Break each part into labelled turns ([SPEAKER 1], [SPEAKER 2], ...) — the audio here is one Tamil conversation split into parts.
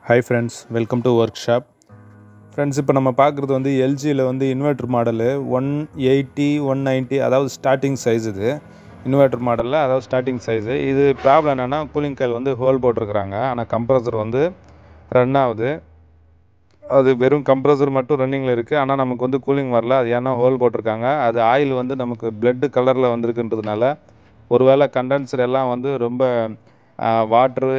[SPEAKER 1] Hi friends, welcome to work shop. Friends, இப்போ நம்ம பார்க்குறது வந்து எல்ஜியில் வந்து இன்வெர்ட்டர் மாடலு 180 190, அதாவது ஸ்டார்டிங் சைஸ். இது இன்வெர்ட்டர் மாடலில், அதாவது ஸ்டார்டிங் சைஸு. இது ப்ராப்ளம் என்னென்னா, கூலிங் காயில் வந்து ஹோல் போட்டிருக்கிறாங்க. ஆனால் கம்ப்ரஸர் வந்து ரன் ஆகுது. அது வெறும் கம்ப்ரஸர் மட்டும் ரன்னிங்கில் இருக்குது. ஆனால் நமக்கு வந்து கூலிங் வரல. அது ஏன்னா ஹோல் போட்டிருக்காங்க. அது ஆயில் வந்து நமக்கு பிளட்டு கலரில் வந்திருக்குன்றதுனால, ஒருவேளை கண்டென்சர் எல்லாம் வந்து ரொம்ப வாட்ரு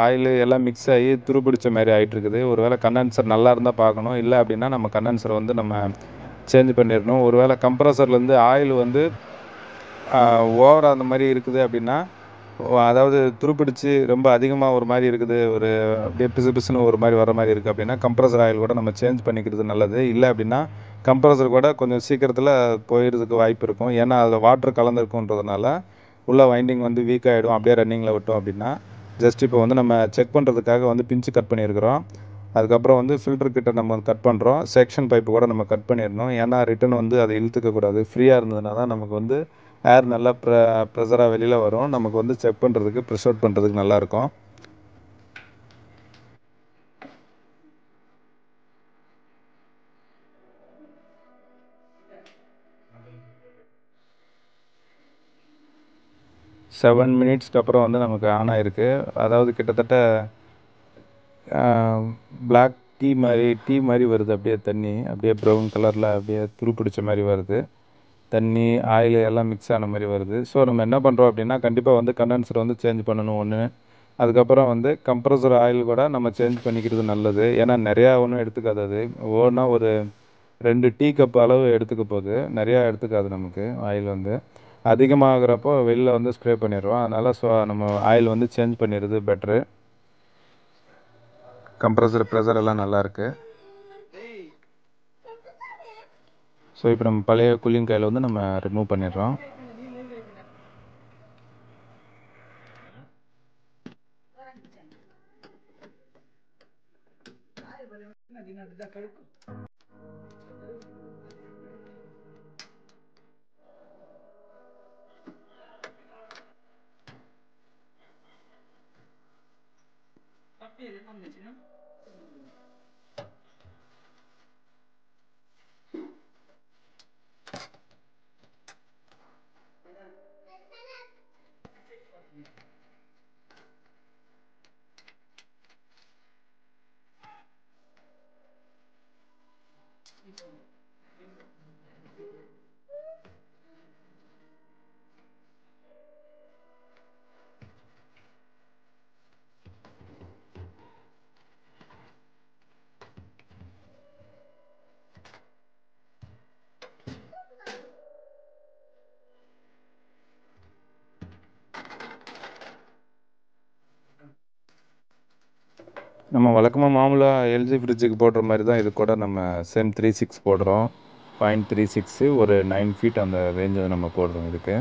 [SPEAKER 1] ஆயிலு எல்லாம் மிக்ஸ் ஆகி துருப்பிடிச்ச மாதிரி ஆகிட்டுருக்குது. ஒருவேளை கண்டென்சர் நல்லா இருந்தால் பார்க்கணும். இல்லை அப்படின்னா நம்ம கண்டென்சரை வந்து நம்ம சேஞ்ச் பண்ணிடணும். ஒருவேளை கம்ப்ரஸர்லேருந்து ஆயில் வந்து ஓவராக அந்த மாதிரி இருக்குது அப்படின்னா, அதாவது துருப்பிடிச்சு ரொம்ப அதிகமாக ஒரு மாதிரி இருக்குது, ஒரு அப்படியே பிசு பிசுன்னு ஒரு மாதிரி வர மாதிரி இருக்குது அப்படின்னா, கம்ப்ரஸர் ஆயில் கூட நம்ம சேஞ்ச் பண்ணிக்கிறது நல்லது. இல்லை அப்படின்னா கம்ப்ரஸர் கூட கொஞ்சம் சீக்கிரத்தில் போயிடுறதுக்கு வாய்ப்பு இருக்கும். ஏன்னா அதில் வாட்டர் கலந்துருக்குன்றதுனால உள்ள வைண்டிங் வந்து வீக் ஆகிடும். அப்படியே ரன்னிங்கில் விட்டோம் அப்படின்னா. ஜஸ்ட் இப்போ வந்து நம்ம செக் பண்ணுறதுக்காக வந்து பிஞ்சு கட் பண்ணியிருக்கிறோம். அதுக்கப்புறம் வந்து ஃபில்டர் கிட்ட நம்ம கட் பண்ணுறோம். செக்ஷன் பைப்பு கூட நம்ம கட் பண்ணிடணும். ஏன்னா ரிட்டன் வந்து அதை இழுத்துக்கக்கூடாது. ஃப்ரீயாக இருந்ததுனா தான் நமக்கு வந்து ஏர் நல்லா ப்ரெஷராக வெளியில் வரும். நமக்கு வந்து செக் பண்ணுறதுக்கு, ப்ரெஷ் அவுட் பண்ணுறதுக்கு நல்லாயிருக்கும். செவன் மினிட்ஸ்க்கு அப்புறம் வந்து நமக்கு ஆன் ஆகிருக்கு. அதாவது கிட்டத்தட்ட பிளாக் டீ மாதிரி வருது. அப்படியே தண்ணி அப்படியே ப்ரௌன் கலரில் அப்படியே துருப்பிடிச்ச மாதிரி வருது. தண்ணி ஆயில் எல்லாம் மிக்ஸ் ஆன மாதிரி வருது. ஸோ நம்ம என்ன பண்ணுறோம் அப்படின்னா, கண்டிப்பாக வந்து கண்டென்சர் வந்து சேஞ்ச் பண்ணணும் ஒன்று. அதுக்கப்புறம் வந்து கம்ப்ரஸர் ஆயில் கூட நம்ம சேஞ்ச் பண்ணிக்கிறது நல்லது. ஏன்னா நிறையா ஒன்றும் எடுத்துக்காது. அது ஒவ்வொன்றா ஒரு 2 டீ கப் அளவு எடுத்துக்க போகுது. நிறையா எடுத்துக்காது. நமக்கு ஆயில் வந்து அதிகமாகிறப்போ வெளியில் வந்து ஸ்ப்ரே பண்ணிடுறோம். அதனால் நம்ம ஆயில் வந்து சேஞ்ச் பண்ணிடுறது பெட்ரு. கம்ப்ரஸர் ப்ரெஷர் எல்லாம் நல்லாயிருக்கு. ஸோ இப்போ நம்ம பழைய கூலிங் காயில் வந்து நம்ம ரிமூவ் பண்ணிடுறோம். நம்ம வழக்கமாக மாமூலாக எல்ஜி ஃப்ரிட்ஜுக்கு போடுற மாதிரி தான் இது கூட நம்ம சேம் 3.6 போடுறோம். 0.36 ஒரு 9 ஃபீட் அந்த ரேஞ்சை நம்ம போடுறோம் இதுக்கு.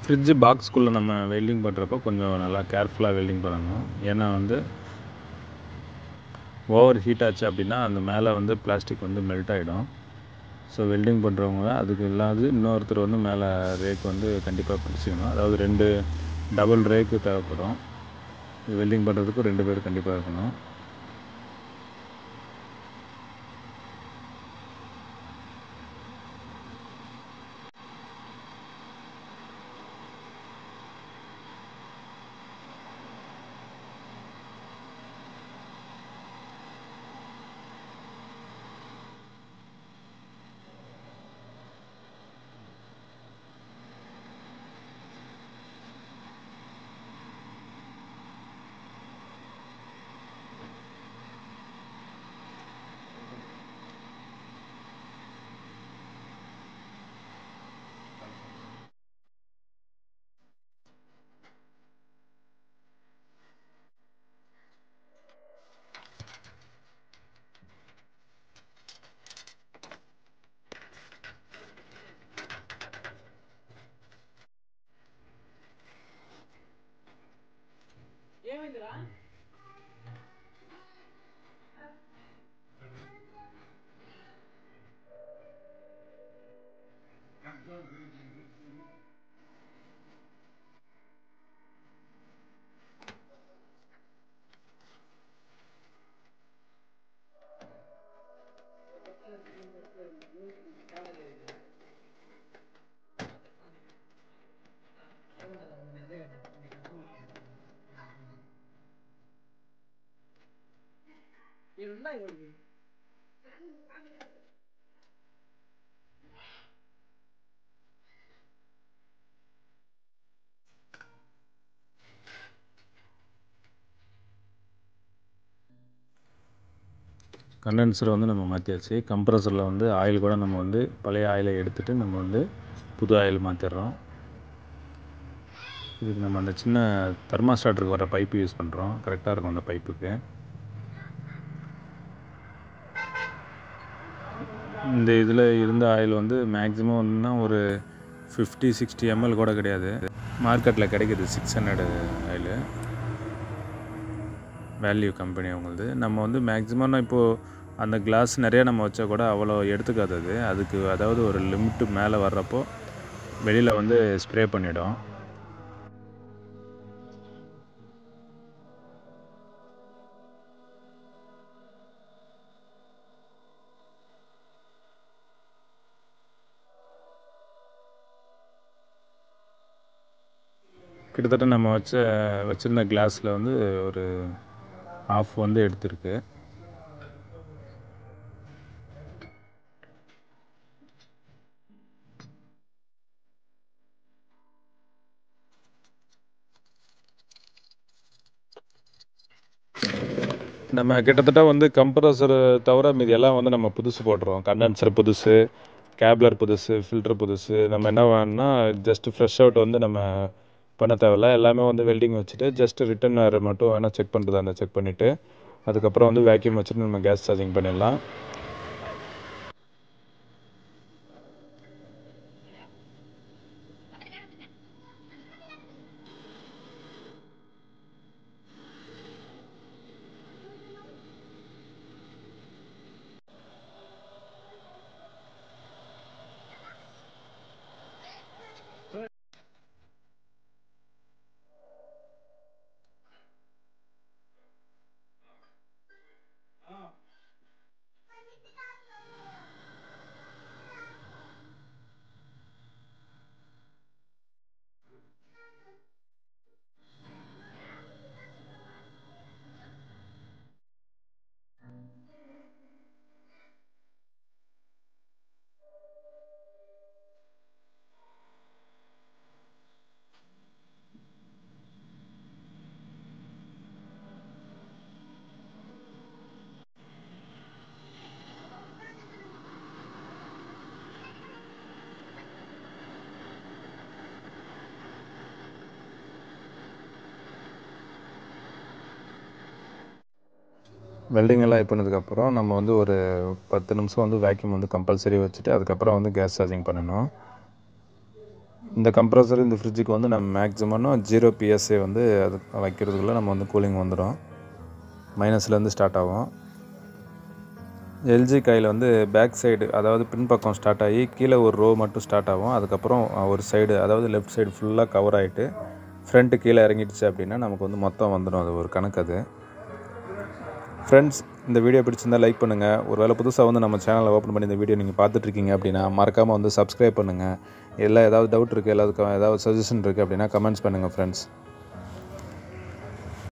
[SPEAKER 1] ஃப்ரிட்ஜு பாக்ஸ்குள்ளே நம்ம வெல்டிங் பண்ணுறப்போ கொஞ்சம் நல்லா கேர்ஃபுல்லாக வெல்டிங் பண்ணணும். ஏன்னா வந்து ஓவர் ஹீட் ஆச்சு அப்படின்னா அந்த மேலே வந்து பிளாஸ்டிக் வந்து மெல்ட் ஆகிடும். ஸோ வெல்டிங் பண்ணுறவங்க அதுக்கு இல்லாது இன்னொருத்தர் வந்து மேலே ரேக் வந்து கண்டிப்பாக பிடிச்சிக்கணும். அதாவது 2 டபுள் ரேக்கு தேவைப்படும். வெல்டிங் பண்ணுறதுக்கு 2 பேர் கண்டிப்பாக இருக்கணும். கண்டென்சரை வந்து நம்ம மாற்றியாச்சு. கம்ப்ரஸரில் வந்து ஆயில் கூட நம்ம வந்து பழைய ஆயிலை எடுத்துகிட்டு நம்ம வந்து புது ஆயில் மாற்றிடுறோம். இதுக்கு நம்ம அந்த சின்ன தெர்மாஸ்டாட்டுக்கு வர பைப்பு யூஸ் பண்ணுறோம். கரெக்டாக இருக்கும் அந்த பைப்புக்கு. இந்த இதில் இருந்த ஆயில் வந்து மேக்ஸிமம் வந்துன்னா ஒரு 50-60 ml கூட கிடையாது. மார்க்கெட்டில் கிடைக்கிது 600 ஆயிலு, வேல்யூ கம்பெனி அவங்களது. நம்ம வந்து மேக்ஸிமம் இப்போது அந்த கிளாஸ் நிறையா நம்ம வச்சா கூட அவ்வளோ எடுத்துக்காதது. அதுக்கு அதாவது ஒரு லிமிட்டு மேலே வர்றப்போ வெளியில் வந்து ஸ்ப்ரே பண்ணிவிடும். கிட்டத்தட்ட நம்ம வச்சுருந்த கிளாஸில் வந்து ஒரு ஆஃப் வந்து எடுத்திருக்கு. நம்ம கிட்டத்தட்ட வந்து கம்ப்ரஸர் தவிர மீதி எல்லாம் வந்து நம்ம புதுசு போடுறோம். கண்டென்சர் புதுசு, கேப்லர் புதுசு, ஃபில்டர் புதுசு. நம்ம என்ன வேணும்னா ஜஸ்ட்டு ஃப்ரெஷ் அவுட் வந்து நம்ம பண்ண தேவையில்ல. எல்லாமே வந்து வெல்டிங் வச்சுட்டு ஜஸ்ட்டு ரிட்டன் ஏர் மட்டும் வேணால் செக் பண்ணுறதா இருந்தால் செக் பண்ணிவிட்டு அதுக்கப்புறம் வந்து வேக்யூம் வச்சுட்டு நம்ம கேஸ் சார்ஜிங் பண்ணிடலாம். வெல்டிங் எல்லாம் இது பண்ணதுக்கப்புறம் நம்ம வந்து ஒரு 10 நிமிஷம் வந்து வேக்யூம் வந்து கம்பல்சரி வச்சுட்டு அதுக்கப்புறம் வந்து கேஸ் சார்ஜிங் பண்ணணும். இந்த கம்ப்ரஸர் இந்த ஃப்ரிட்ஜுக்கு வந்து நம்ம மேக்ஸிமம் 0 PSI வந்து அது வைக்கிறதுக்குள்ளே நம்ம வந்து கூலிங் வந்துடும். மைனஸ்லேருந்து ஸ்டார்ட் ஆகும். எல்ஜி கையில் வந்து பேக் சைடு அதாவது பின்பக்கம் ஸ்டார்ட் ஆகி கீழே ஒரு ரோ மட்டும் ஸ்டார்ட் ஆகும். அதுக்கப்புறம் ஒரு சைடு அதாவது லெஃப்ட் சைடு ஃபுல்லாக கவர் ஆகிட்டு ஃப்ரண்ட்டு கீழே இறங்கிடுச்சு அப்படின்னா நமக்கு வந்து மொத்தம் வந்துடும். அது ஒரு கணக்கு. அது ஃப்ரெண்ட்ஸ், இந்த வீடியோ பிடிச்சிருந்தால் லைக் பண்ணுங்கள். ஒரு வேளை புதுசாக வந்து நம்ம சேனலை ஓப்பன் பண்ணி இந்த வீடியோ நீங்கள் பார்த்துட்ருக்கீங்க அப்படின்னா மறக்காமல் வந்து சப்ஸ்கிரைப் பண்ணுங்கள். இல்லை ஏதாவது டவுட் இருக்குது, ஏதாவது சஜஷன் இருக்குது அப்படின்னா கமெண்ட்ஸ் பண்ணுங்கள் ஃப்ரெண்ட்ஸ்.